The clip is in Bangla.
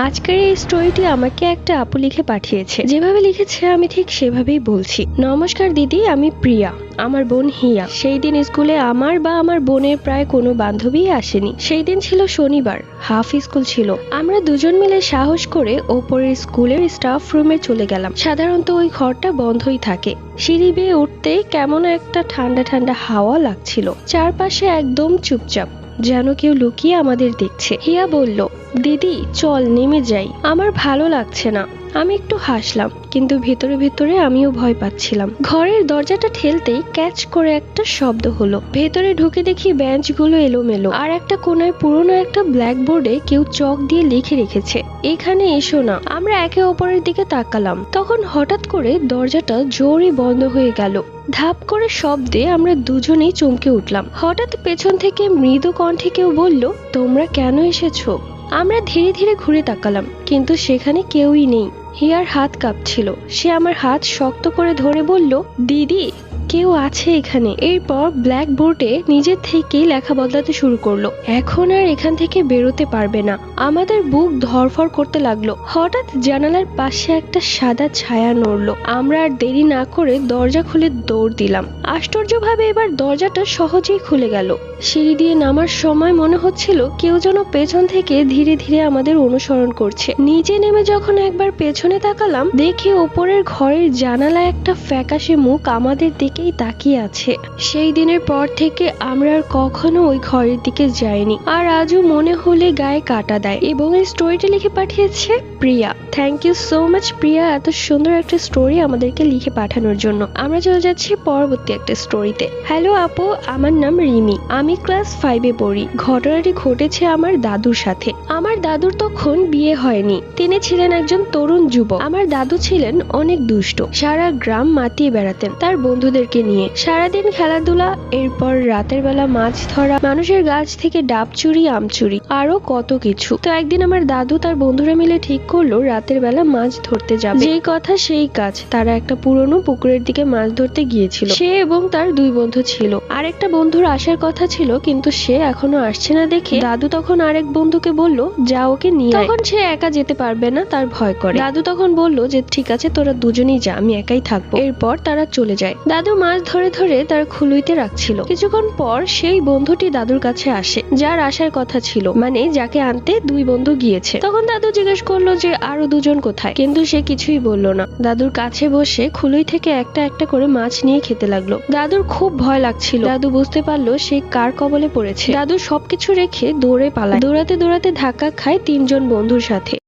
আজকের এই স্টোরিটি আমাকে একটা আপু লিখে পাঠিয়েছে। যেভাবে লিখেছে আমি ঠিক সেভাবেই বলছি। নমস্কার দিদি, আমি প্রিয়া, আমার বোন হিয়া। সেই দিন স্কুলে আমার বা আমার বোনের প্রায় কোনো বান্ধবী আসেনি। সেই দিন ছিল শনিবার, হাফ স্কুল ছিল। আমরা দুজন মিলে সাহস করে ওপরের স্কুলের স্টাফ রুমে চলে গেলাম। সাধারণত ওই ঘরটা বন্ধই থাকে। সিঁড়ি বেয়ে উঠতেই কেমন একটা ঠান্ডা ঠান্ডা হাওয়া লাগছিল। চারপাশে একদম চুপচাপ, যেন কেউ লুকিয়ে আমাদের দেখছে। হিয়া বলল, দিদি চল নেমে যাই, আমার ভালো লাগছে না। আমি একটু হাসলাম, কিন্তু ভেতরে ভেতরে আমিও ভয় পাচ্ছিলাম। ঘরের দরজাটা ঠেলতেই ক্যাচ করে একটা শব্দ হলো। ভেতরে ঢুকে দেখি বেঞ্চগুলো এলোমেলো, আর একটা কোনায় পুরনো একটা ব্ল্যাকবোর্ডে কেউ চক দিয়ে লিখে রেখেছে, এখানে এসো না। আমরা একে অপরের দিকে তাকালাম। তখন হঠাৎ করে দরজাটা জোরে বন্ধ হয়ে গেল। ধাপ করে শব্দে আমরা দুজনেই চমকে উঠলাম। হঠাৎ পেছন থেকে মৃদু কণ্ঠে কেউ বলল, তোমরা কেন এসেছো? আমরা ধীরে ধীরে ঘুরে তাকালাম, কিন্তু সেখানে কেউই নেই। হিয়ার হাত কাঁপছিল। সে আমার হাত শক্ত করে ধরে বলল, দিদি কেউ আছে এখানে। এরপর ব্ল্যাকবোর্ডে নিজের থেকেই লেখা বদলাতে শুরু করলো, এখন আর এখান থেকে বেরোতে পারবে না। আমাদের বুক ধড়ফড় করতে লাগলো। হঠাৎ জানালার পাশে একটা সাদা ছায়া নড়লো। আমরা আর দেরি না করে দরজা খুলে দৌড় দিলাম। আশ্চর্যভাবে এবার দরজাটা সহজেই খুলে গেল। সিঁড়ি দিয়ে নামার সময় মনে হচ্ছিল কেউ যেন পেছন থেকে ধীরে ধীরে আমাদের অনুসরণ করছে। নিচে নেমে যখন একবার পেছনে তাকালাম, দেখি ওপরের ঘরের জানালায় একটা ফ্যাকাশে মুখ আমাদের দিকেই তাকিয়ে আছে। সেই দিনের পর থেকে আমরা আর কখনো ওই ঘরের দিকে যাইনি। আর আজও মনে হলে গায়ে কাটা দেয়। এবং এই স্টোরিটা লিখে পাঠিয়েছে প্রিয়া। থ্যাংক ইউ সো মাচ প্রিয়া, এত সুন্দর একটা স্টোরি আমাদেরকে লিখে পাঠানোর জন্য। আমরা চলে যাচ্ছি পরবর্তী একটা স্টোরিতে। হ্যালো আপু, আমার নাম রিমি, আমি ক্লাস 5-এ পড়ি। ঘটনাটি ঘটেছে আমার দাদুর সাথে। আমার দাদুর তখন বিয়ে হয়নি, তিনি ছিলেন একজন তরুণ যুবক। আমার দাদু ছিলেন অনেক দুষ্ট, সারা গ্রাম মাতিয়ে বেড়াতেন তার বন্ধুদেরকে নিয়ে। সারাদিন খেলাধুলা, এরপর রাতের বেলা মাছ ধরা, মানুষের গাছ থেকে ডাব চুরি, আম চুরি, আরো কত কিছু। তো একদিন আমার দাদু তার বন্ধুরা মিলে ঠিক করলো রাতের বেলা মাছ ধরতে যাবে। যেই কথা সেই কাজ, তারা একটা পুরনো পুকুরের দিকে মাছ ধরতে গিয়েছিল। সে এবং তার 2 বন্ধু ছিল। আর একটা বন্ধুর আসার কথা ছিল, কিন্তু সে এখনো আসছে না দেখে দাদু তখন আরেক বন্ধুকে বলল, যা ওকে নিয়ে আয়। তখন সে একা যেতে পারবে না, তার ভয় করে। দাদু তখন বলল যে ঠিক আছে, তোরা দুজনেই যা, আমি একাই থাকবো। এরপর তারা চলে যায়। দাদু মাছ ধরে ধরে তার খুলুইতে রাখছিল। কিছুক্ষণ পর সেই বন্ধুটি দাদুর কাছে আসে, যার আসার কথা ছিল, মানে যাকে আনতে 2 বন্ধু গিয়েছে। তখন দাদু জিজ্ঞেস করলো যে আরো 2 জন কোথায়, কিন্তু সে কিছুই বলল না। দাদুর কাছে বসে খুলুই থেকে একটা একটা করে মাছ নিয়ে খেতে লাগলো। দাদুর খুব ভয় লাগছিল। দাদু বুঝতে পারলো সে কার কবলে পড়েছে। দাদু সবকিছু রেখে দৌড়ে পালায়। দৌড়াতে দৌড়াতে ধাক্কা খায় 3 জন বন্ধুর সাথে।